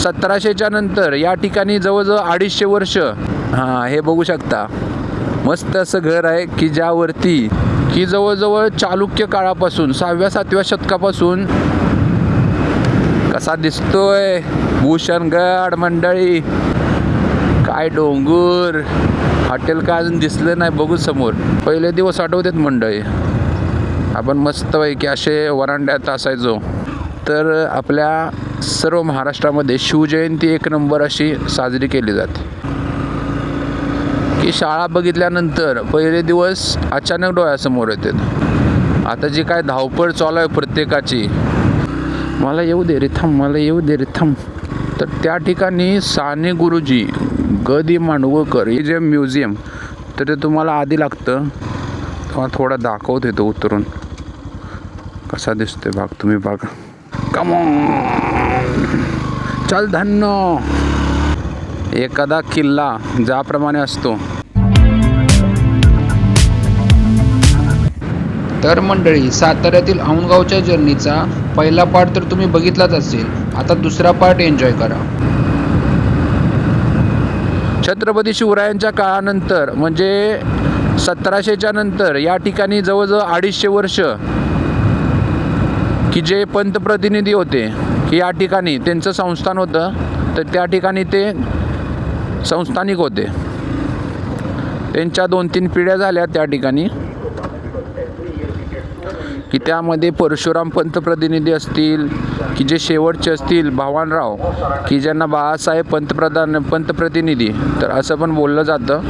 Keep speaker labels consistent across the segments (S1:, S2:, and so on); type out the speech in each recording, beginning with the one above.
S1: 1700च्या नंतर या ठिकाणी जवळजवळ 250 वर्ष हे बघू शकता. मस्त असं घर आहे की ज्यावरती की जवळजवळ चालुक्य काळापासून 6व्या-7व्या शतकापासून कसा दिसतोय भूषणगड मंडळी. काय डोंगर, हॉटेल काय अजून दिसलं नाही, बघू समोर. पहिले दिवस आठवतात मंडळी, आपण मस्तपैकी असे वरांड्यात असायचो. तर आपल्या सर्व महाराष्ट्रामध्ये शिवजयंती एक नंबर अशी साजरी केली जाते की शाळा बघितल्यानंतर पहिले दिवस अचानक डोळ्यासमोर येतात. आता जी काय धावपळ चालू आहे प्रत्येकाची, मला येऊ दे रे थांब, मला येऊ दे रे थांब. तर त्या ठिकाणी साने गुरुजी ग.दि. मांडगूळकर हे जे म्युझियम, तर ते तुम्हाला आधी लागतं. तुम्हाला थोडा दाखवत येतो उतरून कसा दिसतोय भाग, तुम्ही बघा. कम ऑन, चल धन्नो. एखादा किल्ला ज्याप्रमाणे असतो. तर मंडळी, साताऱ्यातील औंधगावच्या जर्नीचा पहिला पार्ट तर तुम्ही बघितलाच असेल. आता दुसरा पार्ट एन्जॉय करा. छत्रपती शिवरायांच्या काळानंतर म्हणजे 1700च्या नंतर या ठिकाणी जवळजवळ 250 वर्ष की जे पंतप्रतिनिधी होते की या ठिकाणी त्यांचं संस्थान होतं, तर त्या ठिकाणी ते संस्थानिक होते. त्यांच्या 2-3 पिढ्या झाल्या त्या ठिकाणी की त्यामध्ये परशुराम पंतप्रतिनिधी असतील की जे शेवटचे असतील भवानराव, की ज्यांना बाळासाहेब पंतप्रतिनिधी तर असं पण बोललं जातं.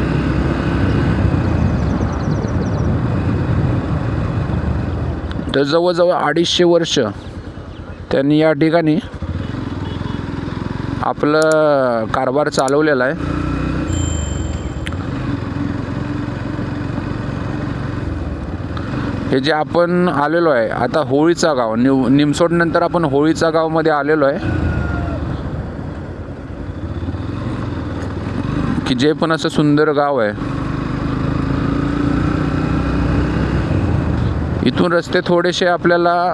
S1: तर जवळजवळ 250 वर्ष त्यांनी या ठिकाणी आपलं कारभार चालवलेला आहे. हे जे आपण आलेलो आहे आता होळीचा गाव, निमसोड नंतर आपण होळीचा गावमध्ये आलेलो आहे की जे पण असं सुंदर गाव आहे. इथून रस्ते थोडेसे आपल्याला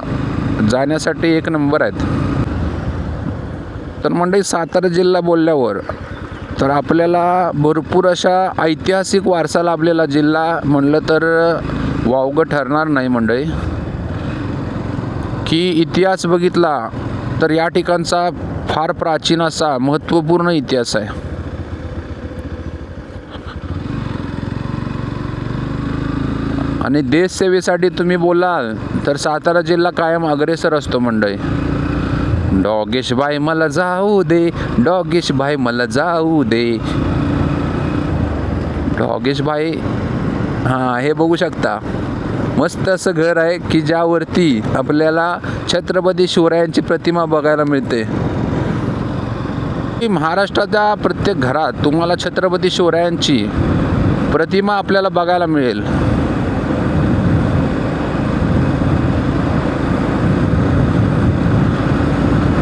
S1: जाण्यासाठी एक नंबर आहेत. तर मंडळी, सातारा जिल्हा बोलल्यावर तर आपल्याला भरपूर अशा ऐतिहासिक वारसा लाभलेला जिल्हा म्हणलं तर वावगं ठरणार नाही मंडळी. की इतिहास बघितला तर या ठिकाणचा फार प्राचीन असा महत्त्वपूर्ण इतिहास आहे. आणि देशसेवेसाठी तुम्ही बोलाल तर सातारा जिल्हा कायम अग्रेसर असतो मंडळी. डॉगेश भाई मला जाऊ दे, डॉगेश भाई मला जाऊ दे. डॉगेश भाई हे बघू शकता. मस्त असं घर आहे की ज्यावरती आपल्याला छत्रपती शिवरायांची प्रतिमा बघायला मिळते. महाराष्ट्राच्या प्रत्येक घरात तुम्हाला छत्रपती शिवरायांची प्रतिमा आपल्याला बघायला मिळेल.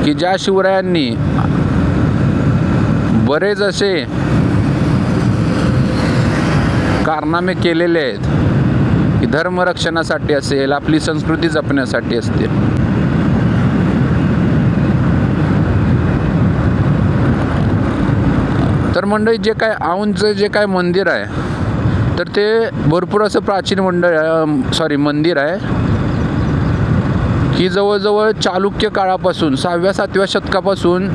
S1: की ज्या शिवरायांनी बरेच असे कारनामे केलेले आहेत की धर्मरक्षणासाठी असेल, आपली संस्कृती जपण्यासाठी असतील. तर मंडळी, जे काय औंधचं जे काय मंदिर आहे तर ते भरपूर असं प्राचीन मंदिर आहे की जवळजवळ चालुक्य काळापासून 6व्या-7व्या शतकापासून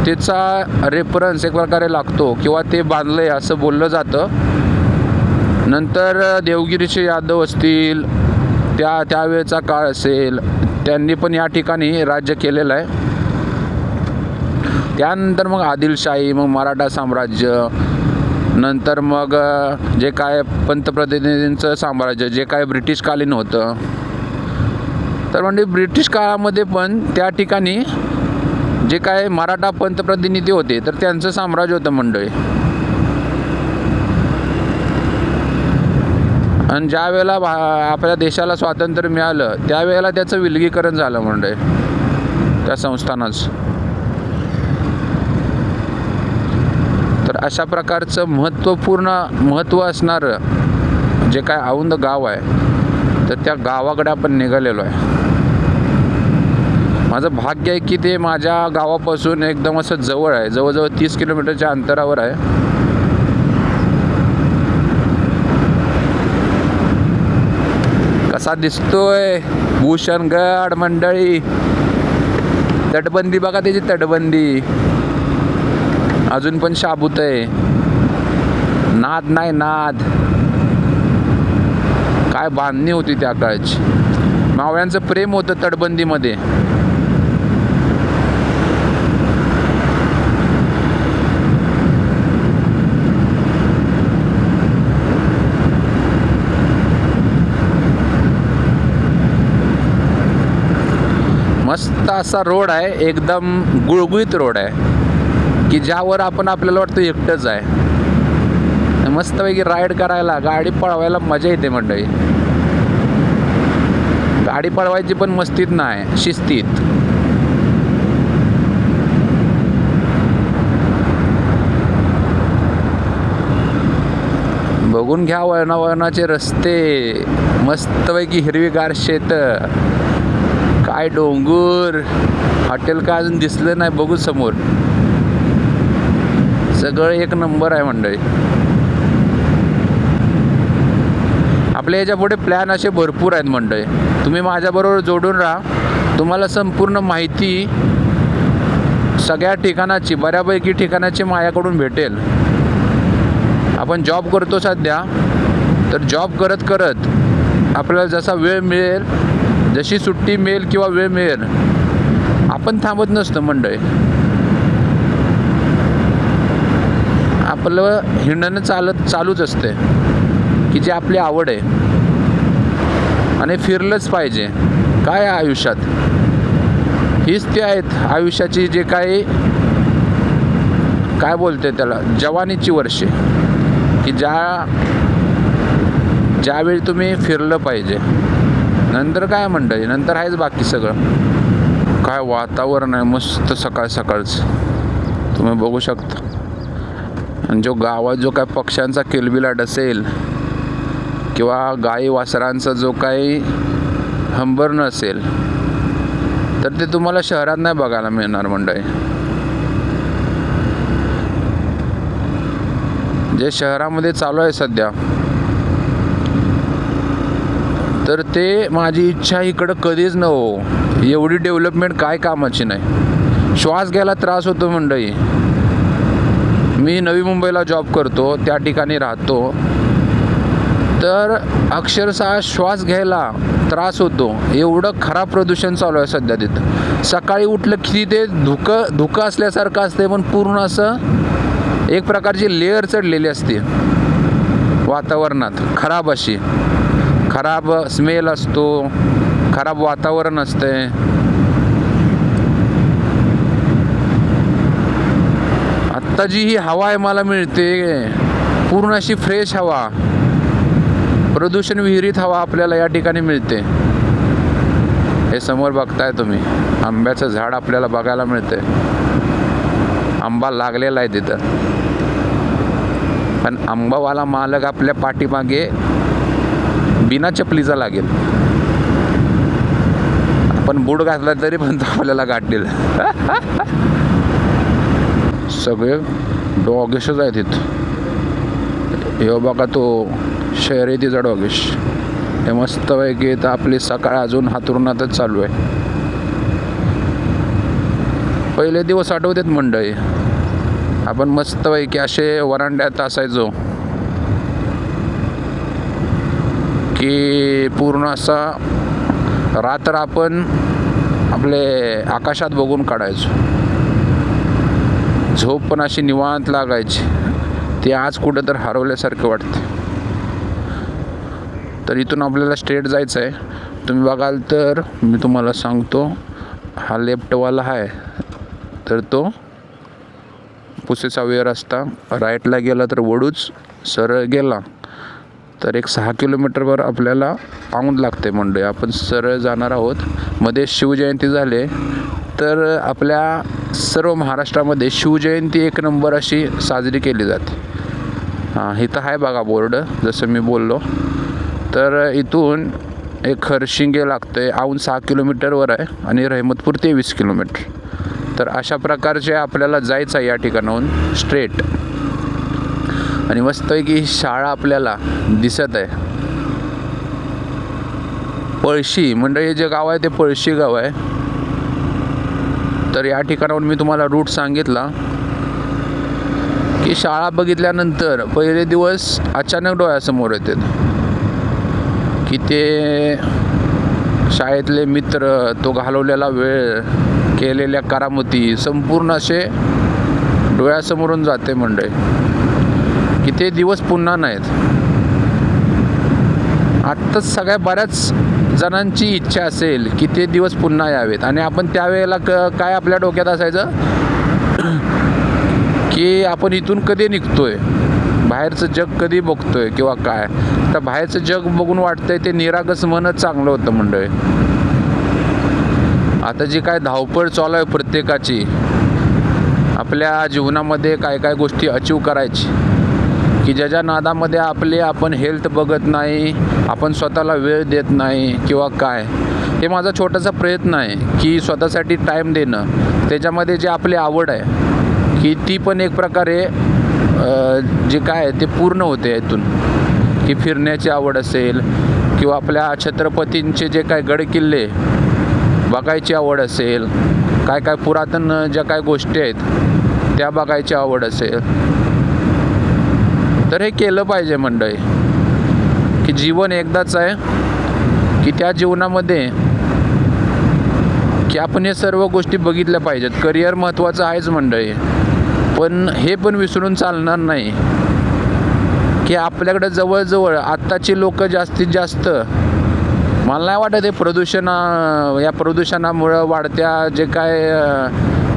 S1: त्याचा रेफरन्स एक प्रकारे लागतो किंवा ते बांधलंय असं बोललं जातं. नंतर देवगिरीचे यादव असतील, त्यावेळेचा काळ असेल, त्यांनी पण या ठिकाणी राज्य केलेलं आहे. त्यानंतर मग आदिलशाही, मग मराठा साम्राज्य, नंतर मग जे काय पंतप्रतिनिधींचं साम्राज्य जे काय ब्रिटिशकालीन होतं. तर म्हणजे ब्रिटिश काळामध्ये पण त्या ठिकाणी जे काय मराठा पंतप्रतिनिधी होते तर त्यांचं साम्राज्य होतं मंडळी. आणि ज्या वेळेला आपल्या देशाला स्वातंत्र्य मिळालं त्यावेळेला त्याचं विलगीकरण झालं मंडळी त्या संस्थानाचं. तर अशा प्रकारचं महत्त्व असणारं जे काय औंध गाव आहे तर त्या गावाकडे आपण निघालेलो आहे. माझं भाग्य आहे की ते माझ्या गावापासून एकदम असं जवळ आहे, जवळजवळ 30 किलोमीटरच्या अंतरावर आहे. कसा दिसतोय भूषणगड मंडळी. तटबंदी बघा त्याची, तटबंदी अजून पण शाबूत आहे. नाद नाही, नाद. काय बांधणी होती त्या काळची. मावळ्यांचं प्रेम होतं तटबंदीमध्ये. मस्त असा रोड आहे, एकदम गुळगुळीत रोड आहे की ज्यावर आपल्याला वाटतं एकटंच आहे. मस्तपैकी राईड करायला, गाडी पळवायला मजा येते मंडळी. गाडी पळवायची पण मस्तीत नाही, शिस्तीत. बघून घ्या वळणावळणाचे रस्ते, मस्तपैकी हिरवीगार शेत, काय डोंगर. हॉटेल काय अजून दिसलं नाही, बघू समोर. सगळं एक नंबर आहे मंडळी. आपल्या याच्या पुढे प्लॅन असे भरपूर आहेत मंडळी. तुम्ही माझ्याबरोबर जोडून राहा. तुम्हाला संपूर्ण माहिती सगळ्या ठिकाणाची, बऱ्यापैकी ठिकाणाची माझ्याकडून भेटेल. आपण जॉब करतो सध्या, तर जॉब करत करत आपल्याला जसा वेळ मिळेल, जशी सुट्टी मिळेल किंवा वेळ मिळेल, आपण थांबत नसतं मंडळी. आपलं हिंडणं चालूच असते की जी आपली आवड आहे. आणि फिरलंच पाहिजे. काय आयुष्यात हीच ते आहेत आयुष्याची, जे काही काय बोलते त्याला, जवानीची वर्षे, की ज्यावेळी तुम्ही फिरलं पाहिजे. नंतर काय मंडळी, नंतर आहेच बाकी सगळं. काय वातावरण आहे मस्त सकाळ सकाळचं, तुम्ही बघू शकता. आणि गावात जो काय पक्ष्यांचा किलबिलाट असेल किंवा गाई वासरांचा जो काही हंबरणं असेल, तर ते तुम्हाला शहरात नाही बघायला मिळणार मंडळी. जे शहरामध्ये चालू आहे सध्या, तर ते माझी इच्छा इकडं कधीच न हो. एवढी डेव्हलपमेंट काय कामाची नाही. श्वास घ्यायला त्रास होतो मंडळी. मी नवी मुंबईला जॉब करतो, त्या ठिकाणी राहतो, तर अक्षरशः श्वास घ्यायला त्रास होतो. एवढं खराब प्रदूषण चालू आहे सध्या तिथं. सकाळी उठलं की ते धुकं असल्यासारखं असते, पण पूर्ण असं एक प्रकारची लेअर चढलेली असते वातावरणात. खराब अशी, खराब स्मेल असतो, खराब वातावरण असते. आत्ता जी ही हवा आहे मला मिळते, पूर्ण अशी फ्रेश हवा, प्रदूषण विहिरीत हवा आपल्याला या ठिकाणी मिळते. हे समोर बघताय तुम्ही, आंब्याचं झाड आपल्याला बघायला मिळते. आंबा लागलेला आहे तिथं, पण आंबावाला मालक आपल्या पाठीमागे बिना चपलीचा लागेल. आपण बूट घातला तरी पण तो आपल्याला गाठेल. सगळे डॉगेशच आहेत इथं. हे बघा तो शर्यतीचा डॉगेश. हे मस्तपैकी इथं आपली सकाळ अजून हातरुणातच चालू आहे. पहिले दिवस आठवतात मंडळी. आपण मस्तपैकी असे वरांड्यात असायचो की पूर्ण असा रात्र आपण आपले आकाशात बघून काढायचो. झोप पण अशी निवांत लागायची. ते आज कुठं तर हरवल्यासारखं वाटते. तर इथून आपल्याला स्ट्रेट जायचं आहे. तुम्ही बघाल तर मी तुम्हाला सांगतो, हा लेफ्टवाला आहे तर तो पुसेचा वेळ रस्ता. राईटला गेला तर वडूच, सरळ गेला तर एक 6 किलोमीटरवर आपल्याला औंध लागते मंडळी. आपण सरळ जाणार आहोत. मध्ये शिवजयंती झाले, तर आपल्या सर्व महाराष्ट्रामध्ये शिवजयंती एक नंबर अशी साजरी केली जाते. इथं आहे बघा बोर्ड, जसं मी बोललो. तर इथून एक खरशिंगे लागतं आहे, औंध 6 किलोमीटरवर आहे आणि रहमतपूर 23 किलोमीटर. तर अशा प्रकारचे आपल्याला जायचं आहे या ठिकाणाहून स्ट्रेट. आणि मस्तपैकी ही शाळा आपल्याला दिसत आहे. पळशी मंडळी जे गाव आहे ते पळशी गाव आहे. तर या ठिकाणाहून मी तुम्हाला रूट सांगितला की शाळा बघितल्यानंतर पहिले दिवस अचानक डोळ्यासमोर येतात की ते शाळेतले मित्र, तो घालवलेला वेळ, केलेल्या करामती संपूर्ण असे डोळ्यासमोरून जाते मंडळी की ते दिवस पुन्हा नाहीत. आत्ताच सगळ्या बऱ्याच जणांची इच्छा असेल की ते दिवस पुन्हा यावेत. आणि आपण त्यावेळेला काय आपल्या डोक्यात असायचं की आपण इथून कधी निघतोय, बाहेरचं जग कधी बघतोय किंवा काय. तर बाहेरचं जग बघून वाटतंय ते निरागस मनच चांगलं होतं मंडळी. आता जी काय धावपळ चालू आहे प्रत्येकाची, आपल्या जीवनामध्ये काय काय गोष्टी अचीव करायची, की ज्याच्या नादामध्ये आपण हेल्थ बघत नाही, आपण स्वतःला वेळ देत नाही किंवा काय. हे माझा छोटासा प्रयत्न आहे की स्वतःसाठी टाईम देणं, त्याच्यामध्ये जे आपली आवड आहे की ती पण एक प्रकारे जे काय ते पूर्ण होते यातून. की फिरण्याची आवड असेल किंवा आपल्या छत्रपतींचे जे काय गडकिल्ले बघायची आवड असेल, काय काय पुरातन ज्या काय गोष्टी आहेत त्या बघायची आवड असेल, तर हे केलं पाहिजे मंडळी. की जीवन एकदाच आहे की त्या जीवनामध्ये की आपण हे सर्व गोष्टी बघितल्या पाहिजेत. करिअर महत्त्वाचं आहेच मंडळी, पण हे पण विसरून चालणार नाही की आपल्याकडे जवळजवळ आत्ताची लोक जास्तीत जास्त, मला नाही वाटत हे या प्रदूषणामुळं वाढत्या जे काय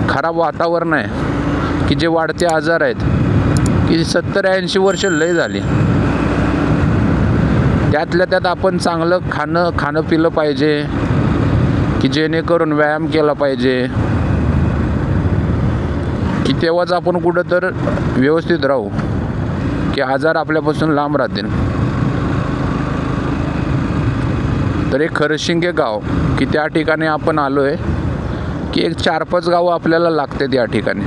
S1: खराब वातावरण आहे, की जे वाढते आजार आहेत की 70-80 वर्ष लय झाली. त्यातल्या त्यात आपण चांगलं खाणं पिलं पाहिजे की जेणेकरून व्यायाम केला पाहिजे की तेव्हाच आपण कुठं तर व्यवस्थित राहू, की आजार आपल्यापासून लांब राहतील. तर एक खरशिंगे गाव की त्या ठिकाणी आपण आलो आहे की एक 4-5 गावं आपल्याला लागतात या ठिकाणी.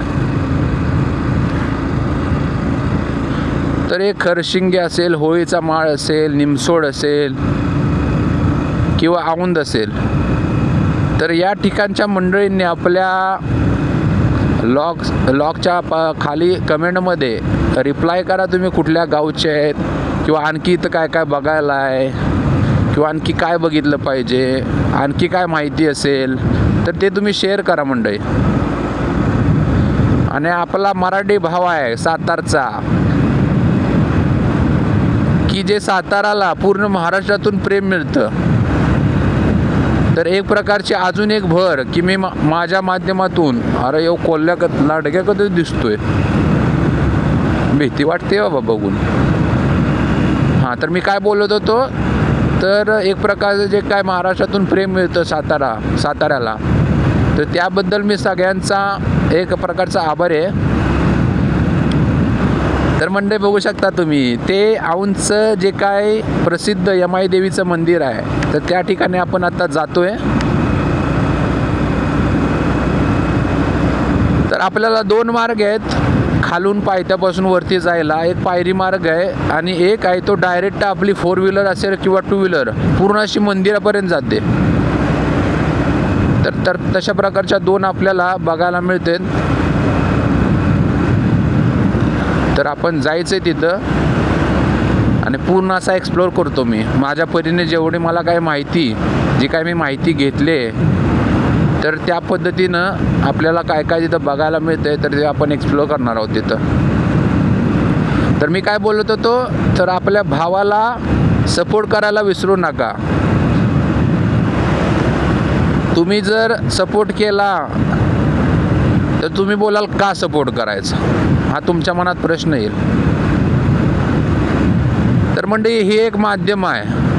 S1: तर एक खरशिंगे असेल, होळीचा माळ असेल, निमसोड असेल किंवा औंध असेल, तर या ठिकाणच्या मंडळींनी आपल्या लॉगच्या खाली कमेंटमध्ये रिप्लाय करा तुम्ही कुठल्या गावचे आहेत किंवा आणखी इथं काय काय बघायला आहे किंवा आणखी काय बघितलं पाहिजे, आणखी काय माहिती असेल तर ते तुम्ही शेअर करा मंडळी. आणि आपला मराठी भाव आहे सातारचा, की जे साताराला पूर्ण महाराष्ट्रातून प्रेम मिळतं. तर एक प्रकारची अजून एक भर की मी माझ्या माध्यमातून, अरे यो कोल्ह्याकत लाडक्या कधी दिसतोय, भीती वाटते बाबा बघून. हां, तर मी काय बोलत होतो, तर एक प्रकारचं जे काय महाराष्ट्रातून प्रेम मिळतं साताऱ्याला, तर त्याबद्दल मी सगळ्यांचा एक प्रकारचा आभार आहे. तर मंडळी बघू शकता तुम्ही ते औंधचं जे काय प्रसिद्ध यमाई देवीचं मंदिर आहे, तर त्या ठिकाणी आपण आता जातोय. तर आपल्याला 2 मार्ग आहेत खालून पायथ्यापासून वरती जायला. एक पायरी मार्ग आहे आणि एक आहे तो डायरेक्ट आपली 4 व्हीलर असेल किंवा 2 व्हीलर पूर्ण अशी मंदिरापर्यंत जाते. तर तशा प्रकारच्या 2 आपल्याला बघायला मिळते. तर आपण जायचं आहे तिथं आणि पूर्ण असा एक्सप्लोअर करतो मी माझ्या परीने. जेवढी मला काय माहिती, जी काय मी माहिती घेतली तर त्या पद्धतीनं आपल्याला काय काय तिथं बघायला मिळतंय, तर ते आपण एक्सप्लोअर करणार आहोत तिथं. तर मी काय बोलत होतो, तर आपल्या भावाला सपोर्ट करायला विसरू नका. तुम्ही जर सपोर्ट केला तर तुम्ही बोलाल का सपोर्ट करायचा, हा तुमच्या मनात प्रश्न येईल. तर मंडळी हे एक माध्यम आहे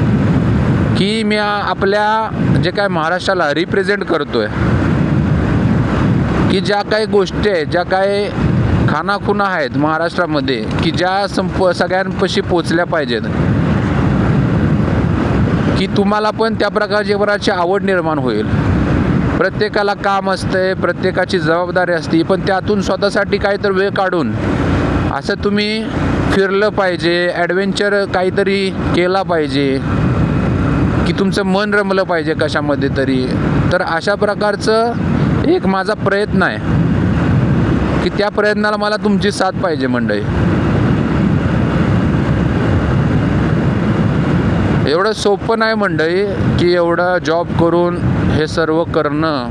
S1: की मी आपल्या जे काय महाराष्ट्राला रिप्रेझेंट करतोय, की ज्या काही गोष्टी आहेत, ज्या काही खानाखुणा आहेत महाराष्ट्रामध्ये, की ज्या सगळ्यांपाशी पोचल्या पाहिजेत. की तुम्हाला पण त्या प्रकारची बराचशी आवड निर्माण होईल. प्रत्येकाला काम असते, प्रत्येकाची जबाबदारी असते, पण त्यातून स्वतःसाठी काहीतरी वेळ काढून असं तुम्ही फिरलं पाहिजे, ॲडव्हेंचर काहीतरी केला पाहिजे, की तुमचं मन रमलं पाहिजे कशामध्ये तरी. तर अशा प्रकारचं एक माझा प्रयत्न आहे की त्या प्रयत्नाला मला तुमची साथ पाहिजे मंडळी. एवढं सोपं नाही मंडळी की एवढं जॉब करून हे सर्व करणं,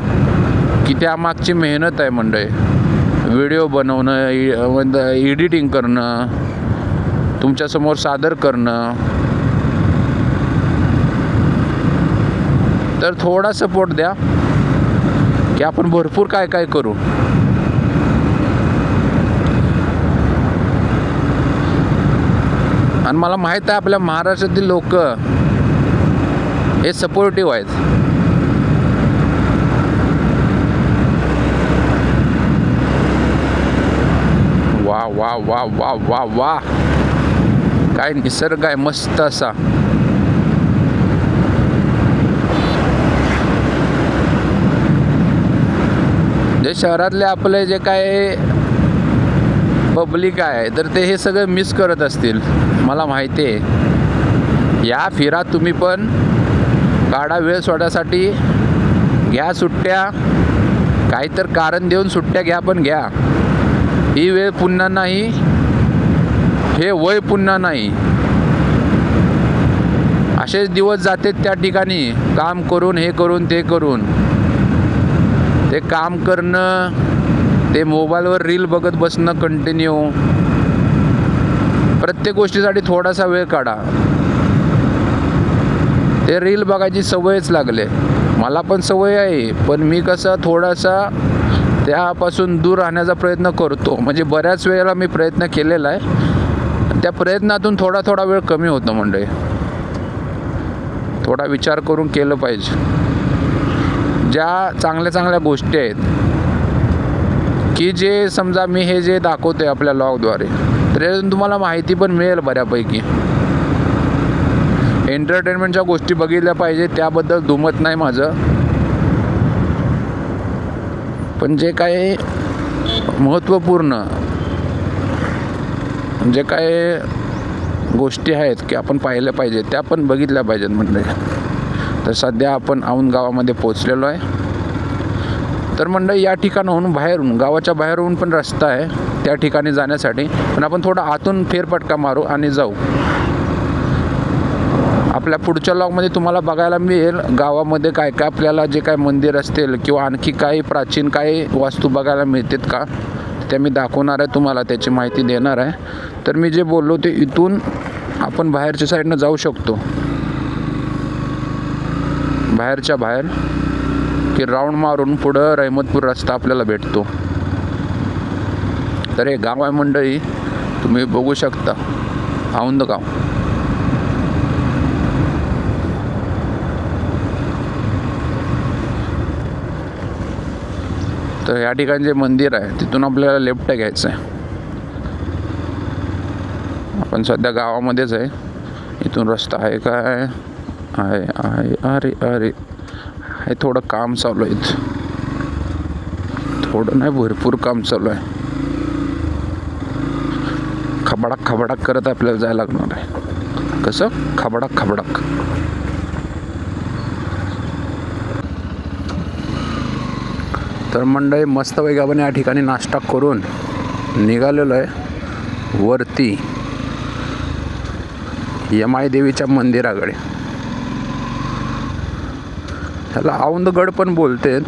S1: की त्यामागची मेहनत आहे मंडळी. व्हिडिओ बनवणं, एडिटिंग करणं, तुमच्यासमोर सादर करणं. तर थोडा सपोर्ट द्या की आपण भरपूर काय काय करू. आणि मला माहीत आहे आपल्या महाराष्ट्रातील लोक हे सपोर्टिव्ह आहेत. वा वा वा वा वा वा, काय निसर्ग आहे मस्त असा. जे शहरातले आपले जे काय पब्लिक आहे तर ते हे सगळं मिस करत असतील, मला माहिती आहे. या फिरा तुम्ही पण, काढा वेळ सोडासाठी, घ्या सुट्ट्या, काहीतर कारण देऊन सुट्ट्या घ्या, पण घ्या. ही वेळ पुन्हा नाही, हे वय पुन्हा नाही. असेच दिवस जाते त्या ठिकाणी काम करून, हे करून, ते करून. ते काम करणं, ते मोबाईलवर रील बघत बसणं कंटिन्यू. प्रत्येक गोष्टीसाठी थोडासा वेळ काढा. ते रील बघायची सवयच लागले, मला पण सवय आहे, पण मी कसं थोडासा त्यापासून दूर राहण्याचा प्रयत्न करतो. म्हणजे बऱ्याच वेळेला मी प्रयत्न केलेला आहे, त्या प्रयत्नातून थोडा थोडा वेळ कमी होतो मंडळी. थोडा विचार करून केलं पाहिजे. ज्या चांगल्या चांगल्या गोष्टी आहेत की जे समजा मी हे जे दाखवतोय आपल्या लॉगद्वारे, तर यातून तुम्हाला माहिती पण मिळेल बऱ्यापैकी. एंटरटेनमेंटच्या गोष्टी बघितल्या पाहिजे, त्याबद्दल दुमत नाही माझं. पण जे काय महत्त्वपूर्ण जे काय गोष्टी आहेत की आपण पाहिल्या पाहिजे, त्या पण बघितल्या पाहिजेत म्हणजे. तर सध्या आपण औंध गावामध्ये पोचलेलो आहे. तर मंडळी या ठिकाणाहून बाहेरून, गावाच्या बाहेरून पण रस्ता आहे त्या ठिकाणी जाण्यासाठी, पण आपण थोडा आतून फेरफटका मारू आणि जाऊ. आपल्या पुढच्या लॉगमध्ये तुम्हाला बघायला मिळेल गावामध्ये काय काय आपल्याला जे काय मंदिर असतील किंवा आणखी काही प्राचीन काही वास्तू बघायला मिळतात का, त्या मी दाखवणार आहे तुम्हाला, त्याची माहिती देणार आहे. तर मी जे बोललो ते इथून आपण बाहेरच्या साईडनं जाऊ शकतो, बाहेरच्या बाहेर, की राऊंड मारून पुढं रहमतपूर रस्ता आपल्याला भेटतो. तर हे गाव आहे मंडळी, तुम्ही बघू शकता, औंध गाव. तर या ठिकाणी जे मंदिर आहे तिथून आपल्याला लेफ्ट घ्यायचं आहे. आपण सध्या गावामध्येच आहे. इथून रस्ता आहे काय, आहे आहे, अरे अरे हे थोडं काम चालू आहे इथं, थोडं नाही भरपूर काम चालू आहे. खबडाक खबडाक करत आपल्याला जायला लागणार आहे. कसं खबडाक खबडाक. तर मंडळी मस्तपैकी आपण या ठिकाणी नाश्ता करून निघालेलो आहे वरती यमाई देवीच्या मंदिराकडे. ह्याला औंधगड पण बोलते.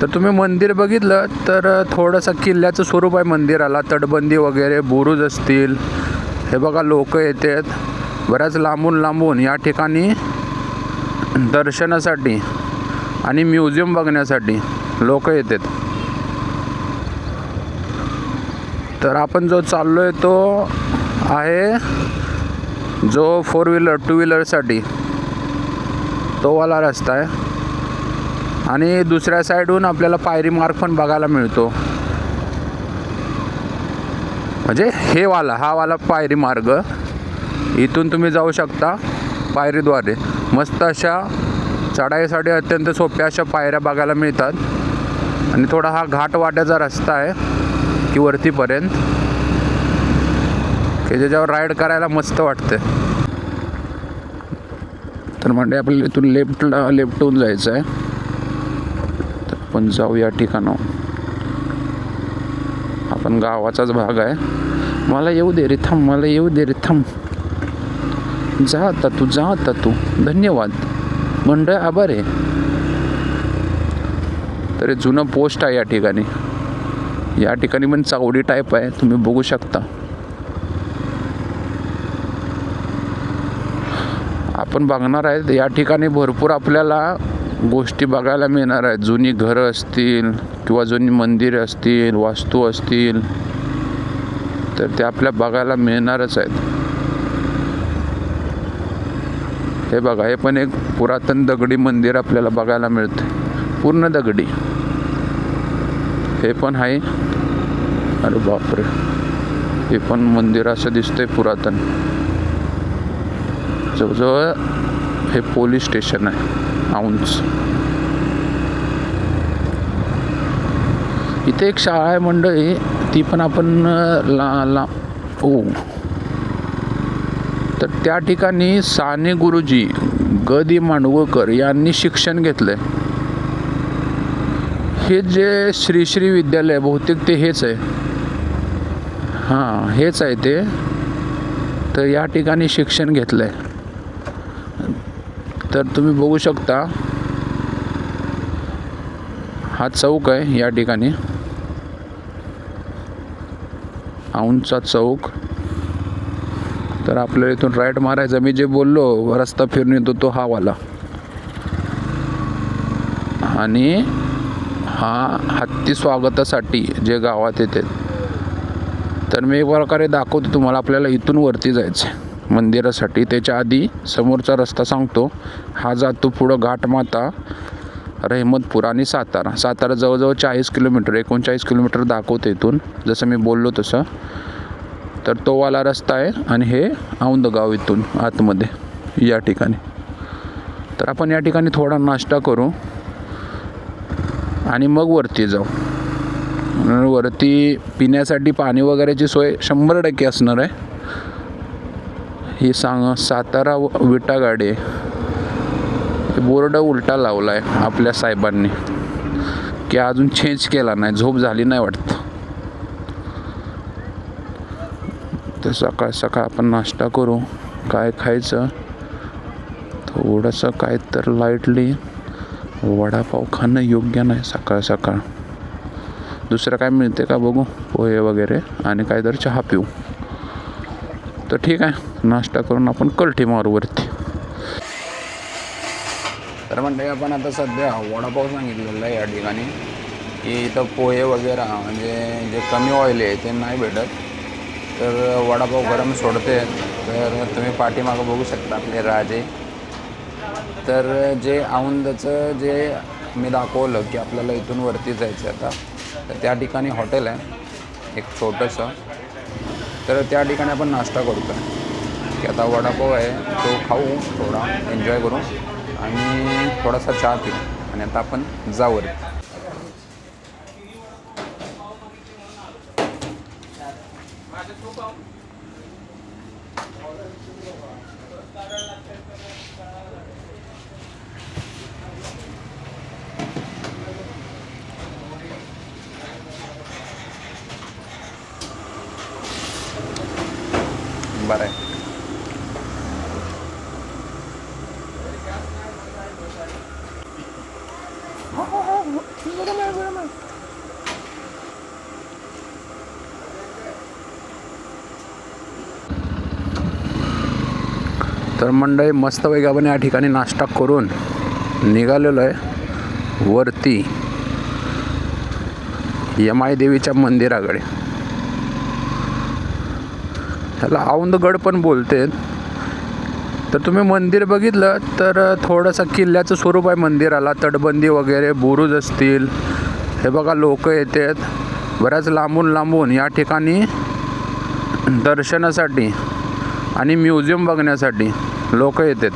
S1: तर तुम्ही मंदिर बघितलं तर थोडंसं किल्ल्याचं स्वरूप आहे मंदिराला, तटबंदी वगैरे, बुरुज असतील. हे बघा लोक येतात बऱ्याच लांबून लांबून या ठिकाणी दर्शनासाठी आणि म्युझियम बघण्यासाठी लोक येतात. तर आपण जो चाललो आहे तो आहे जो 4 व्हीलर 2 व्हीलरसाठी तो वाला रस्ता आहे. आणि दुसऱ्या साईडहून आपल्याला पायरी मार्ग पण बघायला मिळतो. म्हणजे हा वाला पायरी मार्ग इथून तुम्ही जाऊ शकता पायरीद्वारे. मस्त अशा चढाईसाठी अत्यंत सोप्या अशा पायऱ्या बघायला मिळतात. आणि थोडा हा घाट वाट्याचा रस्ता आहे की वरतीपर्यंत, की ज्याच्यावर राईड करायला मस्त वाटते. तर म्हणजे आपल्याला इथून लेफ्टहून जायचं आहे. तर आपण जाऊ या ठिकाणावर. आपण गावाचाच भाग आहे. मला येऊ दे रे थांब, मला येऊ दे रे थांब. जा आता तू. धन्यवाद मंडळ, आभार आहे. तर जुनं पोस्ट आहे या ठिकाणी. या ठिकाणी पण चावडी टाईप आहे, तुम्ही बघू शकता. आपण बघणार आहेत या ठिकाणी भरपूर आपल्याला गोष्टी बघायला मिळणार आहेत. जुनी घरं असतील किंवा जुनी मंदिरं असतील, वास्तू असतील, तर ते आपल्या बघायला मिळणारच आहेत. हे बघा, हे पण एक पुरातन दगडी मंदिर आपल्याला बघायला मिळते, पूर्ण दगडी. हे पण आहे. अरे बापरे, हे पण मंदिर असं दिसतंय पुरातन. जवळजवळ हे पोलीस स्टेशन आहे औंध. इथे एक शाळा आहे मंडळी, ती पण आपण तर त्या ठिकाणी साने गुरुजी ग.दि. मांडवकर यांनी शिक्षण घेतलंय. हे जे श्री विद्यालय बहुतेक ते हेच आहे. हां, हेच आहे ते. तर या ठिकाणी शिक्षण घेतलंय. तर तुम्ही बघू शकता, हा चौक आहे या ठिकाणी, औंधचा चौक. तर आपल्याला इथून राईट मारायचं. मी जे बोललो रस्ता फिरून येतो तो हा वाला. आणि हा हत्ती स्वागतासाठी जे गावात येते. तर मी एक प्रकारे दाखवतो तुम्हाला. आपल्याला इथून वरती जायचं आहे मंदिरासाठी. त्याच्या आधी समोरचा रस्ता सांगतो. हा जातो पुढं घाटमाता, रहमतपूर आणि सातारा जवळजवळ 40 किलोमीटर, 39 किलोमीटर दाखवते इथून, जसं मी बोललो तसं. तर तो वाला रस्ता आहे. आणि हे औंध गाव इथून आतमध्ये या ठिकाणी. तर आपण या ठिकाणी थोडा नाश्ता करू आणि मग वरती जाऊ. वरती पिण्यासाठी पाणी वगैरेची सोय 100% असणार आहे. ही सातारा विटा गाडी आहे. बोर्ड उलटा लावला आहे आपल्या साहेबांनी, की अजून चेंज केला नाही, झोप झाली नाही वाटतं. तर सकाळ आपण नाश्ता करू. काय खायचं, थोडंसं काय तर लाईटली. वडापाव खाणं योग्य नाही सकाळ. दुसरं काय मिळते का बघू, पोहे वगैरे, आणि काय तर चहा पिऊ. तर ठीक आहे, नाश्ता करून आपण कलटी मारू वरती. तर म्हणते आपण आता सध्या वडापाव सांगितलेला आहे या ठिकाणी, की इथं पोहे वगैरे म्हणजे जे कमी ऑइल आहे ते नाही भेटत. तर वडापाव गरम सोडते. तर तुम्ही पाठीमागं बघू शकता आपले राजे. तर जे औंधचं जे मी दाखवलं की आपल्याला इथून वरती जायचं आता, तर त्या ठिकाणी हॉटेल आहे एक छोटंसं. तर त्या ठिकाणी आपण नाश्ता करतो आहे, की आता वडापाव आहे तो खाऊ, थोडा एन्जॉय करू आणि थोडासा चहा पिऊ, आणि आता आपण जाऊ. बरं आहे. तर मंडळी मस्तपैकी आपण या ठिकाणी नाश्ता करून निघालेलो आहे वरती यमाई देवीच्या मंदिराकडे. ह्याला औंधगड पण बोलते. तर तुम्ही मंदिर बघितलं तर थोडंसं किल्ल्याचं स्वरूप आहे मंदिराला. तटबंदी वगैरे, बुरुज असतील. हे बघा, लोक येतात बऱ्याच लांबून या ठिकाणी दर्शनासाठी आणि म्युझियम बघण्यासाठी. लोक येतात.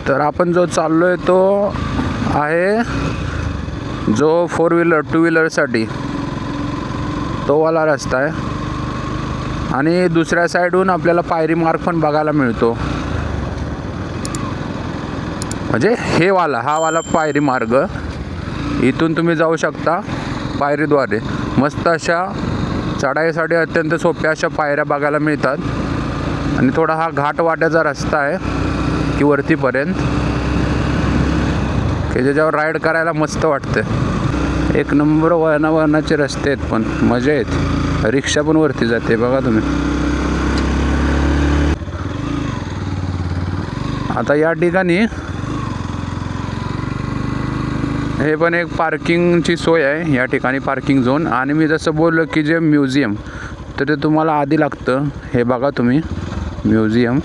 S1: तर आपण जो चाललो आहे तो आहे जो 4 व्हीलर 2 व्हीलरसाठी तो वाला रस्ता आहे. आणि दुसऱ्या साईडहून आपल्याला पायरी मार्ग पण बघायला मिळतो. म्हणजे हा वाला पायरी मार्ग, इथून तुम्ही जाऊ शकता पायरीद्वारे. मस्त अशा चढाईसाठी अत्यंत सोप्या अशा पायऱ्या बघायला मिळतात. आणि थोडा हा घाट वाट्याचा रस्ता आहे की वरतीपर्यंत, की ज्याच्यावर राईड करायला मस्त वाटते. एक नंबर वळणावळणाचे रस्ते आहेत, पण मजा येते. रिक्षा पण वरती जाते बघा तुम्ही. आता या ठिकाणी हे पण एक पार्किंगची सोय आहे या ठिकाणी, पार्किंग झोन. आणि मी जसं बोललो की जे म्युझियम, तर ते तुम्हाला आधी लागतं. हे बघा तुम्ही म्युझियम.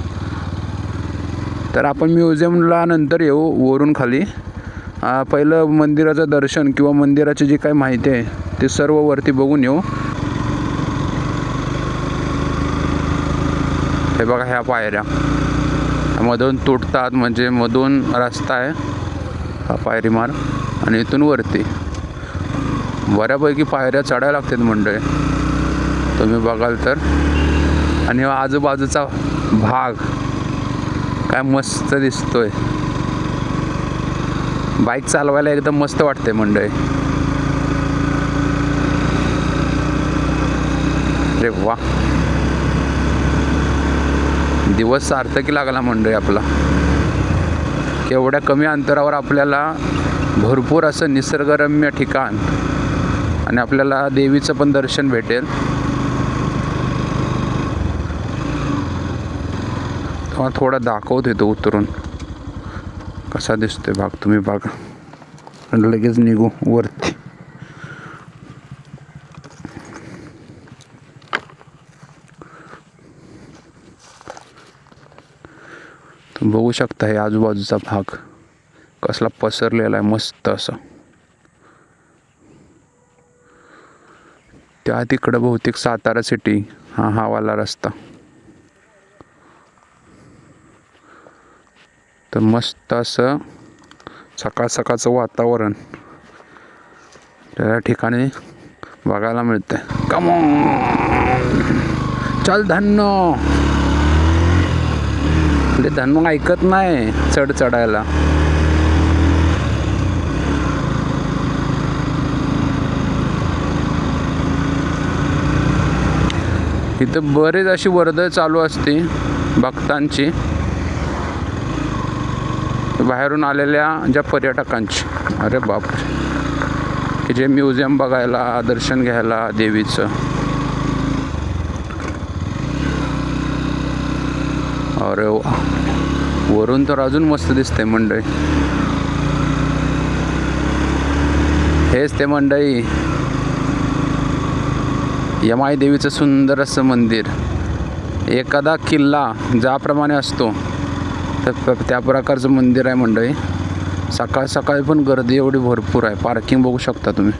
S1: तर आपण म्युझियमला नंतर येऊ वरून खाली. पहिलं मंदिराचं दर्शन किंवा मंदिराची जी काही माहिती आहे ते सर्व वरती बघून येऊ. हे बघा ह्या पायऱ्या मधून तुटतात, म्हणजे मधून रस्ता आहे हा पायरी मार्ग. आणि इथून वरती बऱ्यापैकी पायऱ्या चढायला लागतात मंडळी, तुम्ही बघाल तर. आणि आजूबाजूचा भाग काय मस्त दिसतोय. बाईक चालवायला एकदम मस्त वाटते मंडळी. अरे वा, दिवस सार्थकी लागला मंडळी आपला. केवढ्या कमी अंतरावर आपल्याला भरपूर असं निसर्गरम्य ठिकाण आणि आपल्याला देवीचं पण दर्शन भेटेल. तेव्हा थोडा दाखवत येतो उतरून कसा दिसतोय भाग, तुम्ही बघा. आणि लगेच निघू वरती. तुम्ही बघू शकता हे आजूबाजूचा भाग कसला पसरलेला आहे मस्त असं. त्या तिकडं बहुतेक सातारा सिटी हा वाला रस्ता. तर मस्त असं सकाळ सकाळचं वातावरण त्या ठिकाणी बघायला मिळतंय. कम ऑन, चल धन्नो. म्हणजे धन्नो ऐकत नाही चढायला. इथं बरेच अशी वर्दळ चालू असते भक्तांची, बाहेरून आलेल्या ज्या पर्यटकांची. अरे बापरे, की जे म्युझियम बघायला, दर्शन घ्यायला देवीचं. अरे वा, वरून तर अजून मस्त दिसते मंडळी. हेच ते मंडळी यमाई देवीचं सुंदर असं मंदिर. एखादा किल्ला ज्याप्रमाणे असतो तर त्या प्रकारचं मंदिर आहे मंडळी. सकाळ सकाळी पण गर्दी एवढी भरपूर आहे. पार्किंग बघू शकता तुम्ही.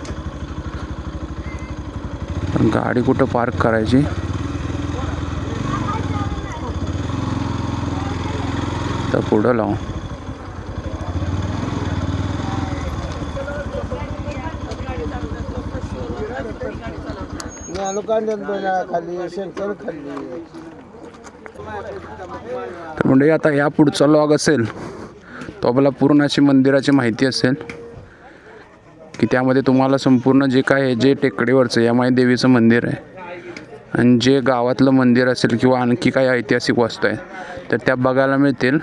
S1: पण गाडी कुठं पार्क करायची, तर पुढं लावू. तर म्हणजे आता या पुढचा लॉग असेल तो आपला पूर्ण अशी मंदिराची माहिती असेल, की त्यामध्ये तुम्हाला संपूर्ण जे काय आहे, जे टेकडीवरचं यमाई देवीचं मंदिर आहे आणि जे गावातलं मंदिर असेल किंवा आणखी काही ऐतिहासिक वस्तू आहे तर त्या बघायला मिळतील.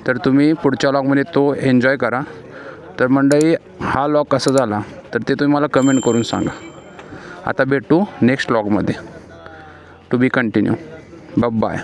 S1: तर तुम्ही पुढच्या लॉगमध्ये तो एन्जॉय करा. तर मंडळी हा लॉग कसा झाला तर ते तुम्ही मला कमेंट करून सांगा. आता भेटू नेक्स्ट लॉगमध्ये. To be continued. बाय.